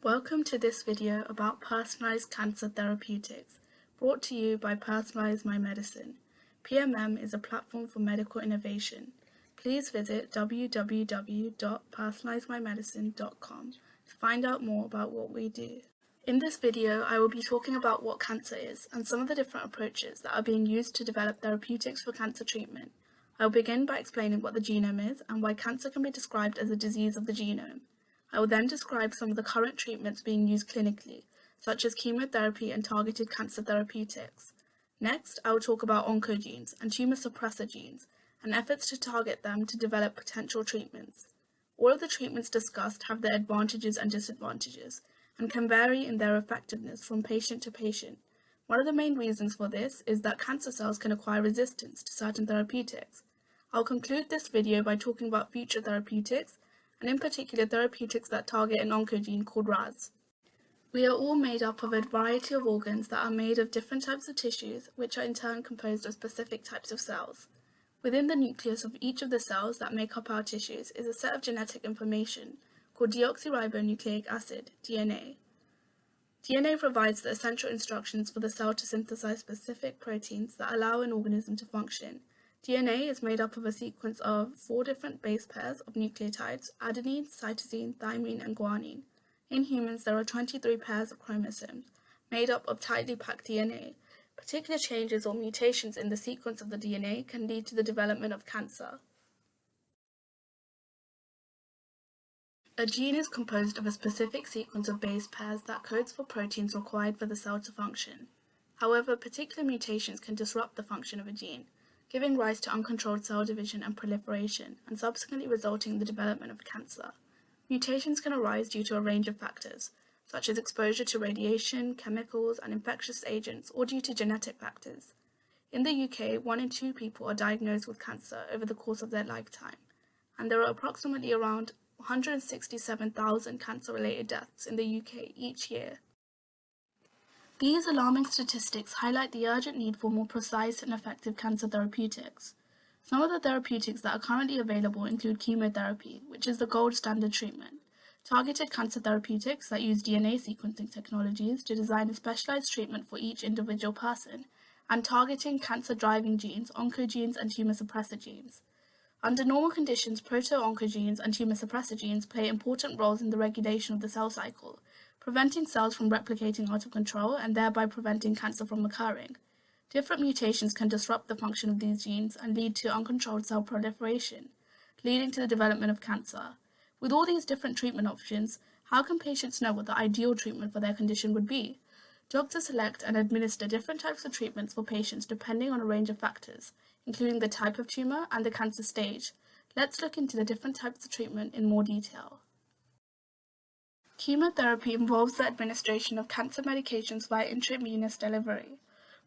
Welcome to this video about personalized cancer therapeutics, brought to you by Personalize My Medicine. PMM is a platform for medical innovation. Please visit www.personalizemymedicine.com to find out more about what we do. In this video, I will be talking about what cancer is and some of the different approaches that are being used to develop therapeutics for cancer treatment. I will begin by explaining what the genome is and why cancer can be described as a disease of the genome. I will then describe some of the current treatments being used clinically, such as chemotherapy and targeted cancer therapeutics. Next, I will talk about oncogenes and tumor suppressor genes and efforts to target them to develop potential treatments. All of the treatments discussed have their advantages and disadvantages and can vary in their effectiveness from patient to patient. One of the main reasons for this is that cancer cells can acquire resistance to certain therapeutics. I'll conclude this video by talking about future therapeutics, and in particular therapeutics that target an oncogene called RAS. We are all made up of a variety of organs that are made of different types of tissues, which are in turn composed of specific types of cells. Within the nucleus of each of the cells that make up our tissues is a set of genetic information called deoxyribonucleic acid, DNA. DNA provides the essential instructions for the cell to synthesize specific proteins that allow an organism to function. DNA is made up of a sequence of 4 different base pairs of nucleotides: adenine, cytosine, thymine, and guanine. In humans, there are 23 pairs of chromosomes, made up of tightly packed DNA. Particular changes or mutations in the sequence of the DNA can lead to the development of cancer. A gene is composed of a specific sequence of base pairs that codes for proteins required for the cell to function. However, particular mutations can disrupt the function of a gene, giving rise to uncontrolled cell division and proliferation, and subsequently resulting in the development of cancer. Mutations can arise due to a range of factors, such as exposure to radiation, chemicals, and infectious agents, or due to genetic factors. In the UK, 1 in 2 people are diagnosed with cancer over the course of their lifetime, and there are approximately around 167,000 cancer-related deaths in the UK each year. These alarming statistics highlight the urgent need for more precise and effective cancer therapeutics. Some of the therapeutics that are currently available include chemotherapy, which is the gold standard treatment, targeted cancer therapeutics that use DNA sequencing technologies to design a specialized treatment for each individual person, and targeting cancer-driving genes, oncogenes, and tumor suppressor genes. Under normal conditions, proto-oncogenes and tumor suppressor genes play important roles in the regulation of the cell cycle, preventing cells from replicating out of control and thereby preventing cancer from occurring. Different mutations can disrupt the function of these genes and lead to uncontrolled cell proliferation, leading to the development of cancer. With all these different treatment options, how can patients know what the ideal treatment for their condition would be? Doctors select and administer different types of treatments for patients depending on a range of factors, including the type of tumor and the cancer stage. Let's look into the different types of treatment in more detail. Chemotherapy involves the administration of cancer medications via intravenous delivery,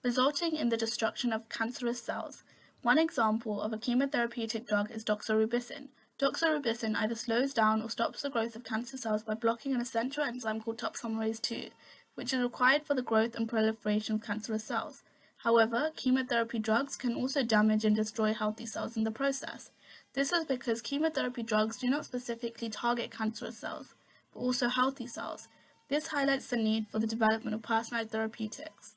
resulting in the destruction of cancerous cells. One example of a chemotherapeutic drug is doxorubicin. Doxorubicin either slows down or stops the growth of cancer cells by blocking an essential enzyme called topoisomerase II, which is required for the growth and proliferation of cancerous cells. However, chemotherapy drugs can also damage and destroy healthy cells in the process. This is because chemotherapy drugs do not specifically target cancerous cells, but also healthy cells. This highlights the need for the development of personalized therapeutics.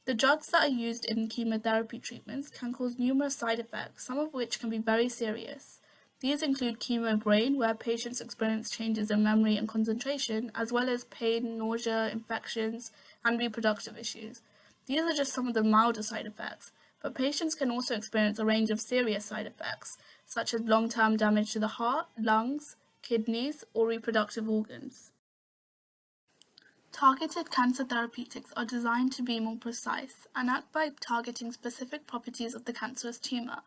The drugs that are used in chemotherapy treatments can cause numerous side effects, some of which can be very serious. These include chemo brain, where patients experience changes in memory and concentration, as well as pain, nausea, infections, and reproductive issues. These are just some of the milder side effects, but patients can also experience a range of serious side effects, such as long-term damage to the heart, lungs, kidneys, or reproductive organs. Targeted cancer therapeutics are designed to be more precise and act by targeting specific properties of the cancerous tumor.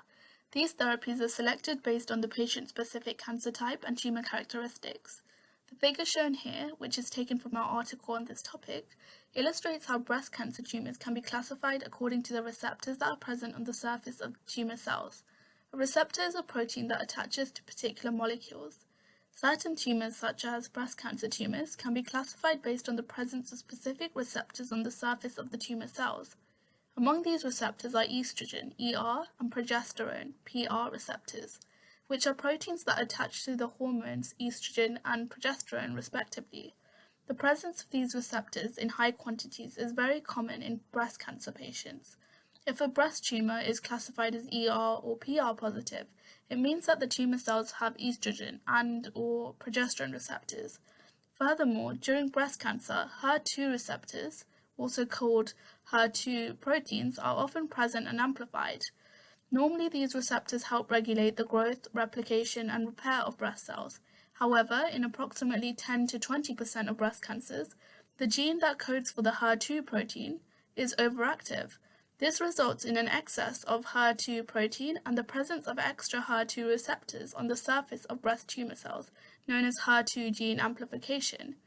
These therapies are selected based on the patient-specific cancer type and tumor characteristics. The figure shown here, which is taken from our article on this topic, illustrates how breast cancer tumors can be classified according to the receptors that are present on the surface of tumor cells. A receptor is a protein that attaches to particular molecules. Certain tumors, such as breast cancer tumors, can be classified based on the presence of specific receptors on the surface of the tumor cells. Among these receptors are estrogen, ER, and progesterone, PR receptors, which are proteins that attach to the hormones estrogen and progesterone, respectively. The presence of these receptors in high quantities is very common in breast cancer patients. If a breast tumor is classified as ER or PR positive, it means that the tumor cells have estrogen and/or progesterone receptors. Furthermore, during breast cancer, HER2 receptors, also called HER2 proteins, are often present and amplified. Normally, these receptors help regulate the growth, replication, and repair of breast cells. However, in approximately 10 to 20% of breast cancers, the gene that codes for the HER2 protein is overactive. This results in an excess of HER2 protein and the presence of extra HER2 receptors on the surface of breast tumor cells, known as HER2 gene amplification.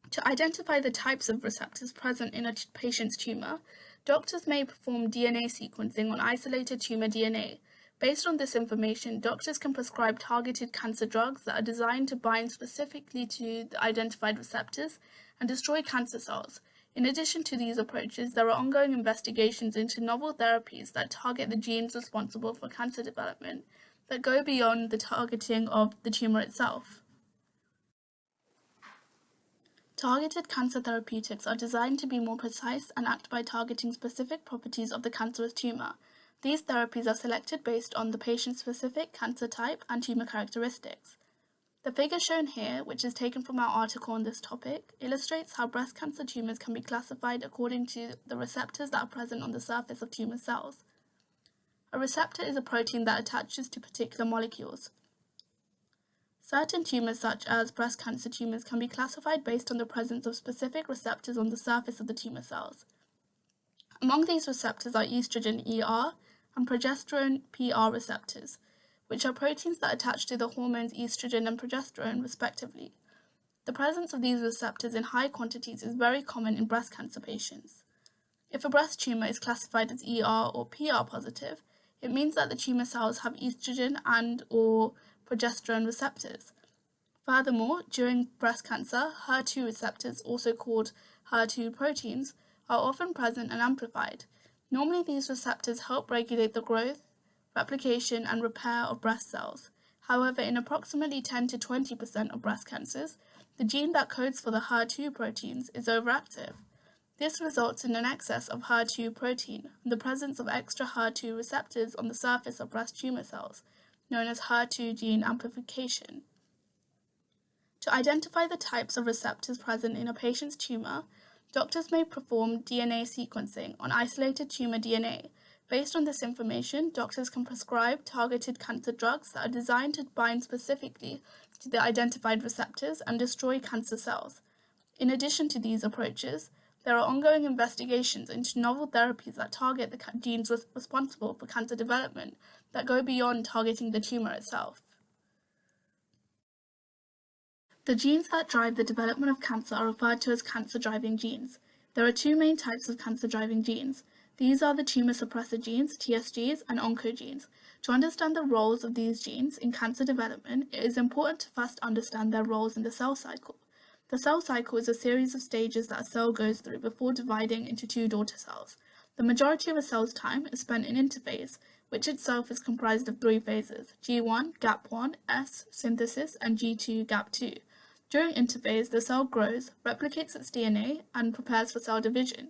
To identify the types of receptors present in a patient's tumor, doctors may perform DNA sequencing on isolated tumor DNA. Based on this information, doctors can prescribe targeted cancer drugs that are designed to bind specifically to the identified receptors and destroy cancer cells. In addition to these approaches, there are ongoing investigations into novel therapies that target the genes responsible for cancer development that go beyond the targeting of the tumor itself. Targeted cancer therapeutics are designed to be more precise and act by targeting specific properties of the cancerous tumor. These therapies are selected based on the patient's specific cancer type and tumor characteristics. The figure shown here, which is taken from our article on this topic, illustrates how breast cancer tumors can be classified according to the receptors that are present on the surface of tumor cells. A receptor is a protein that attaches to particular molecules. Certain tumors, such as breast cancer tumors, can be classified based on the presence of specific receptors on the surface of the tumor cells. Among these receptors are estrogen ER and progesterone PR receptors, which are proteins that attach to the hormones estrogen and progesterone, respectively. The presence of these receptors in high quantities is very common in breast cancer patients. If a breast tumor is classified as ER or PR positive, it means that the tumor cells have estrogen and/or progesterone receptors. Furthermore, during breast cancer, HER2 receptors, also called HER2 proteins, are often present and amplified. Normally, these receptors help regulate the growth, replication, and repair of breast cells. However, in approximately 10 to 20% of breast cancers, the gene that codes for the HER2 proteins is overactive. This results in an excess of HER2 protein and the presence of extra HER2 receptors on the surface of breast tumor cells, known as HER2 gene amplification. To identify the types of receptors present in a patient's tumor, doctors may perform DNA sequencing on isolated tumor DNA. Based on this information, doctors can prescribe targeted cancer drugs that are designed to bind specifically to the identified receptors and destroy cancer cells. In addition to these approaches, there are ongoing investigations into novel therapies that target the genes responsible for cancer development that go beyond targeting the tumor itself. The genes that drive the development of cancer are referred to as cancer-driving genes. There are two main types of cancer-driving genes. These are the tumor suppressor genes, TSGs, and oncogenes. To understand the roles of these genes in cancer development, it is important to first understand their roles in the cell cycle. The cell cycle is a series of stages that a cell goes through before dividing into two daughter cells. The majority of a cell's time is spent in interphase, which itself is comprised of three phases: G1, Gap1, S, synthesis, and G2, Gap2. During interphase, the cell grows, replicates its DNA, and prepares for cell division.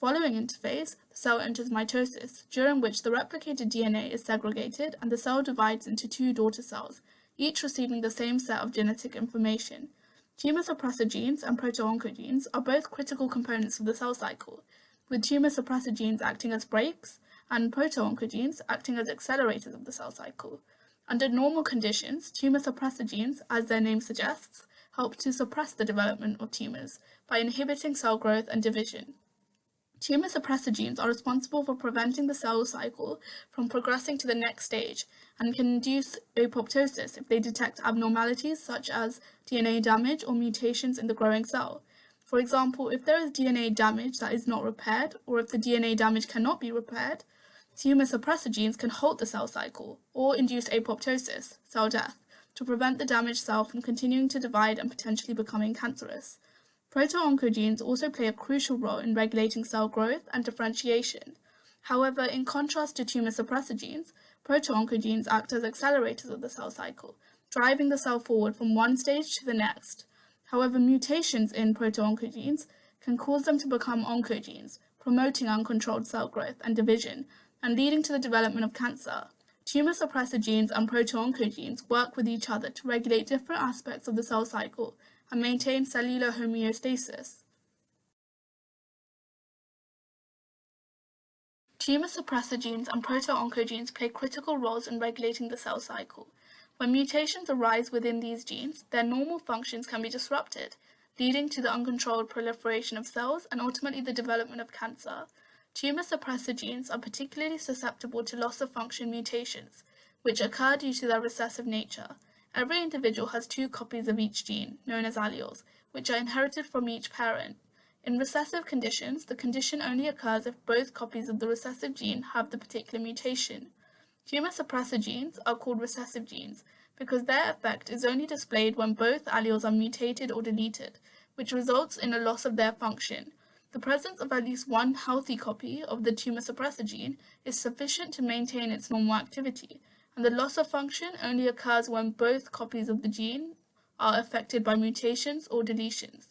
Following interphase, the cell enters mitosis, during which the replicated DNA is segregated and the cell divides into two daughter cells, each receiving the same set of genetic information. Tumor suppressor genes and proto-oncogenes are both critical components of the cell cycle, with tumor suppressor genes acting as brakes and proto-oncogenes acting as accelerators of the cell cycle. Under normal conditions, tumor suppressor genes, as their name suggests, help to suppress the development of tumors by inhibiting cell growth and division. Tumor suppressor genes are responsible for preventing the cell cycle from progressing to the next stage and can induce apoptosis if they detect abnormalities such as DNA damage or mutations in the growing cell. For example, if there is DNA damage that is not repaired, or if the DNA damage cannot be repaired, tumor suppressor genes can halt the cell cycle or induce apoptosis, cell death, to prevent the damaged cell from continuing to divide and potentially becoming cancerous. Proto-oncogenes also play a crucial role in regulating cell growth and differentiation. However, in contrast to tumor suppressor genes, proto-oncogenes act as accelerators of the cell cycle, driving the cell forward from one stage to the next. However, mutations in proto-oncogenes can cause them to become oncogenes, promoting uncontrolled cell growth and division, and leading to the development of cancer. Tumor suppressor genes and proto-oncogenes work with each other to regulate different aspects of the cell cycle and maintain cellular homeostasis. Tumor suppressor genes and proto-oncogenes play critical roles in regulating the cell cycle. When mutations arise within these genes, their normal functions can be disrupted, leading to the uncontrolled proliferation of cells and ultimately the development of cancer. Tumor suppressor genes are particularly susceptible to loss-of-function mutations, which occur due to their recessive nature. Every individual has 2 copies of each gene, known as alleles, which are inherited from each parent. In recessive conditions, the condition only occurs if both copies of the recessive gene have the particular mutation. Tumor suppressor genes are called recessive genes because their effect is only displayed when both alleles are mutated or deleted, which results in a loss of their function. The presence of at least one healthy copy of the tumor suppressor gene is sufficient to maintain its normal activity, and the loss of function only occurs when both copies of the gene are affected by mutations or deletions.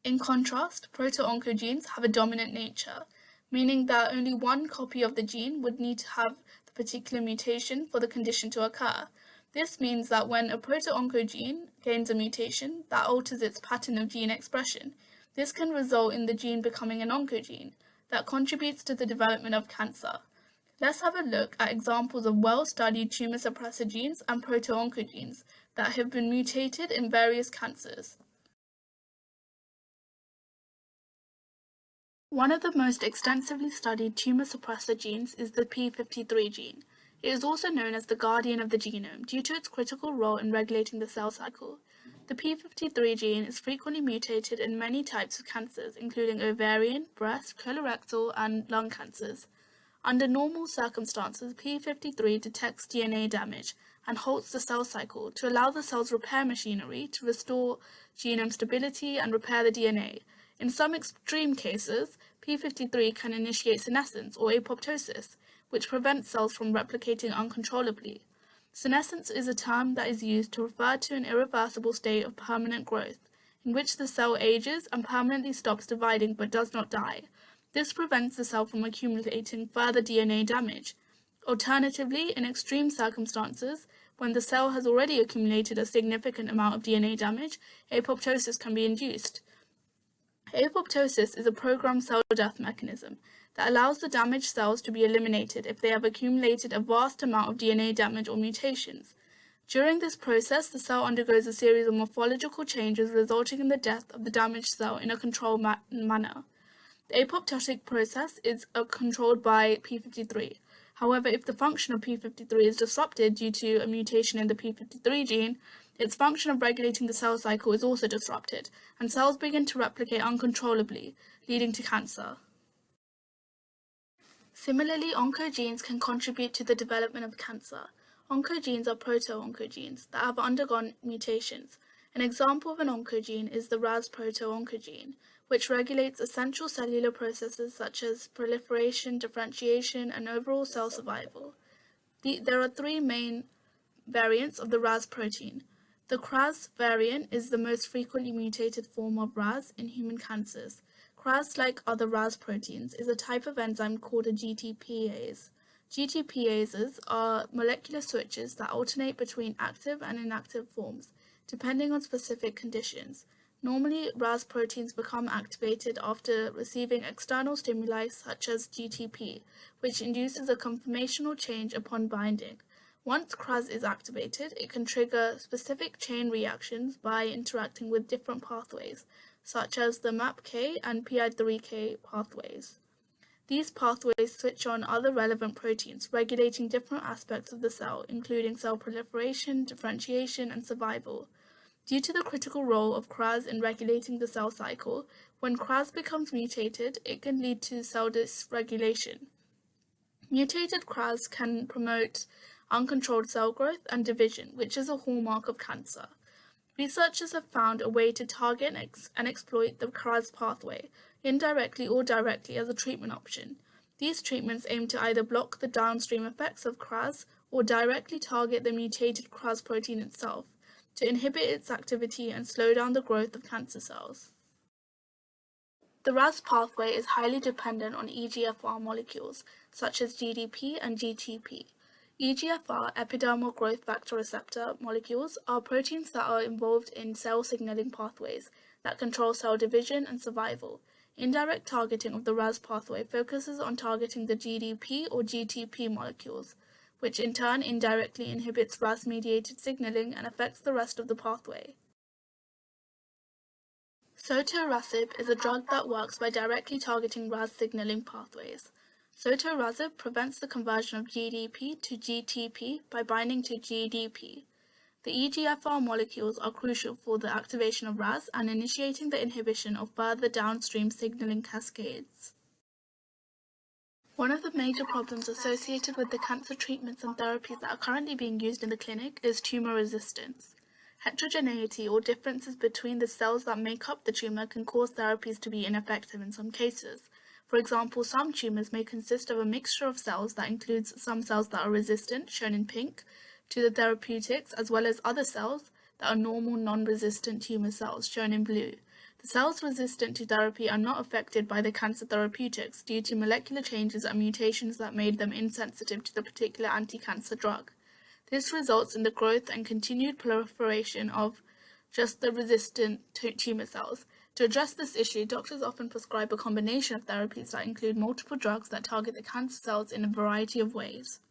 In contrast, proto-oncogenes have a dominant nature, meaning that only one copy of the gene would need to have the particular mutation for the condition to occur. This means that when a proto-oncogene gains a mutation that alters its pattern of gene expression, this can result in the gene becoming an oncogene that contributes to the development of cancer. Let's have a look at examples of well-studied tumor suppressor genes and proto-oncogenes that have been mutated in various cancers. One of the most extensively studied tumor suppressor genes is the p53 gene. It is also known as the guardian of the genome due to its critical role in regulating the cell cycle. The p53 gene is frequently mutated in many types of cancers, including ovarian, breast, colorectal, and lung cancers. Under normal circumstances, p53 detects DNA damage and halts the cell cycle to allow the cell's repair machinery to restore genome stability and repair the DNA. In some extreme cases, p53 can initiate senescence or apoptosis, which prevents cells from replicating uncontrollably. Senescence is a term that is used to refer to an irreversible state of permanent growth, in which the cell ages and permanently stops dividing but does not die. This prevents the cell from accumulating further DNA damage. Alternatively, in extreme circumstances, when the cell has already accumulated a significant amount of DNA damage, apoptosis can be induced. Apoptosis is a programmed cell death mechanism that allows the damaged cells to be eliminated if they have accumulated a vast amount of DNA damage or mutations. During this process, the cell undergoes a series of morphological changes resulting in the death of the damaged cell in a controlled manner. The apoptotic process is controlled by p53. However, if the function of p53 is disrupted due to a mutation in the p53 gene, its function of regulating the cell cycle is also disrupted, and cells begin to replicate uncontrollably, leading to cancer. Similarly, oncogenes can contribute to the development of cancer. Oncogenes are proto-oncogenes that have undergone mutations. An example of an oncogene is the Ras proto-oncogene, which regulates essential cellular processes such as proliferation, differentiation, and overall cell survival. There are 3 main variants of the Ras protein. The Cras variant is the most frequently mutated form of Ras in human cancers. Cras, like other Ras proteins, is a type of enzyme called a GTPase. GTPases are molecular switches that alternate between active and inactive forms, depending on specific conditions. Normally, Ras proteins become activated after receiving external stimuli such as GTP, which induces a conformational change upon binding. Once Cras is activated, it can trigger specific chain reactions by interacting with different pathways, such as the MAPK and PI3K pathways. These pathways switch on other relevant proteins, regulating different aspects of the cell, including cell proliferation, differentiation, and survival. Due to the critical role of Cras in regulating the cell cycle, when Cras becomes mutated, it can lead to cell dysregulation. Mutated Cras can promote uncontrolled cell growth and division, which is a hallmark of cancer. Researchers have found a way to target and exploit the Cras pathway, indirectly or directly, as a treatment option. These treatments aim to either block the downstream effects of Cras or directly target the mutated Cras protein itself. to inhibit its activity and slow down the growth of cancer cells. The RAS pathway is highly dependent on EGFR molecules, such as GDP and GTP. EGFR, epidermal growth factor receptor molecules, are proteins that are involved in cell signaling pathways that control cell division and survival. Indirect targeting of the RAS pathway focuses on targeting the GDP or GTP molecules, which in turn indirectly inhibits RAS-mediated signaling and affects the rest of the pathway. Sotorasib is a drug that works by directly targeting RAS signaling pathways. Sotorasib prevents the conversion of GDP to GTP by binding to GDP. The EGFR molecules are crucial for the activation of RAS and initiating the inhibition of further downstream signaling cascades. One of the major problems associated with the cancer treatments and therapies that are currently being used in the clinic is tumor resistance. Heterogeneity or differences between the cells that make up the tumor can cause therapies to be ineffective in some cases. For example, some tumors may consist of a mixture of cells that includes some cells that are resistant, shown in pink, to the therapeutics, as well as other cells that are normal non-resistant tumor cells, shown in blue. The cells resistant to therapy are not affected by the cancer therapeutics due to molecular changes and mutations that made them insensitive to the particular anti-cancer drug. This results in the growth and continued proliferation of just the resistant tumor cells. To address this issue, doctors often prescribe a combination of therapies that include multiple drugs that target the cancer cells in a variety of ways.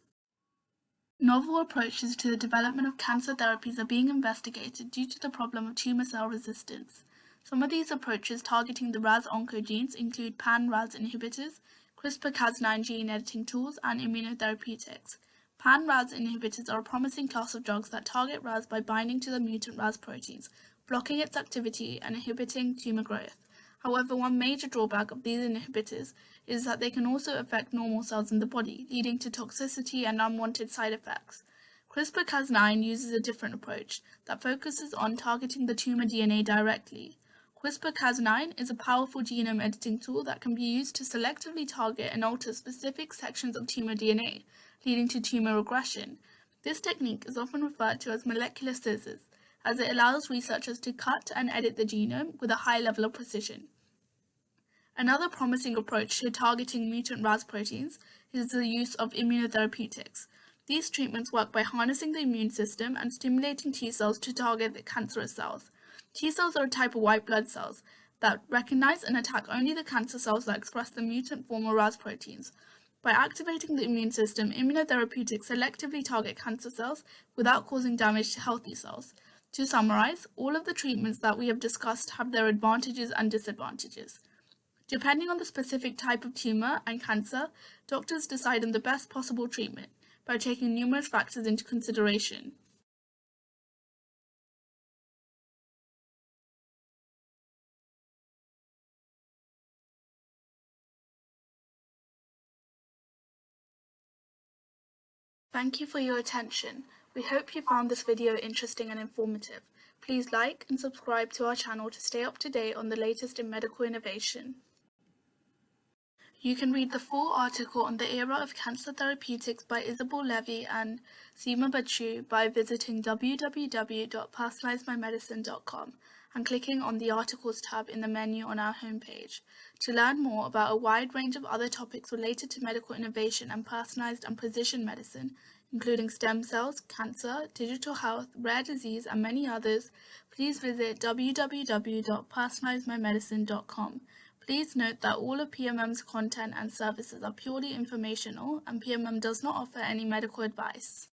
Novel approaches to the development of cancer therapies are being investigated due to the problem of tumor cell resistance. Some of these approaches targeting the RAS oncogenes include pan-RAS inhibitors, CRISPR-Cas9 gene editing tools, and immunotherapeutics. Pan-RAS inhibitors are a promising class of drugs that target RAS by binding to the mutant RAS proteins, blocking its activity and inhibiting tumor growth. However, one major drawback of these inhibitors is that they can also affect normal cells in the body, leading to toxicity and unwanted side effects. CRISPR-Cas9 uses a different approach that focuses on targeting the tumor DNA directly. CRISPR-Cas9 is a powerful genome editing tool that can be used to selectively target and alter specific sections of tumor DNA, leading to tumor regression. This technique is often referred to as molecular scissors, as it allows researchers to cut and edit the genome with a high level of precision. Another promising approach to targeting mutant RAS proteins is the use of immunotherapeutics. These treatments work by harnessing the immune system and stimulating T cells to target the cancerous cells. T cells are a type of white blood cells that recognize and attack only the cancer cells that express the mutant form of RAS proteins. By activating the immune system, immunotherapeutics selectively target cancer cells without causing damage to healthy cells. To summarize, all of the treatments that we have discussed have their advantages and disadvantages. Depending on the specific type of tumor and cancer, doctors decide on the best possible treatment by taking numerous factors into consideration. Thank you for your attention. We hope you found this video interesting and informative. Please like and subscribe to our channel to stay up to date on the latest in medical innovation. You can read the full article on the era of cancer therapeutics by Isabel Levy and Seema Bachu by visiting www.personalizemymedicine.com and clicking on the Articles tab in the menu on our homepage. To learn more about a wide range of other topics related to medical innovation and personalized and precision medicine, including stem cells, cancer, digital health, rare disease, and many others, please visit www.personalizemymedicine.com. Please note that all of PMM's content and services are purely informational, and PMM does not offer any medical advice.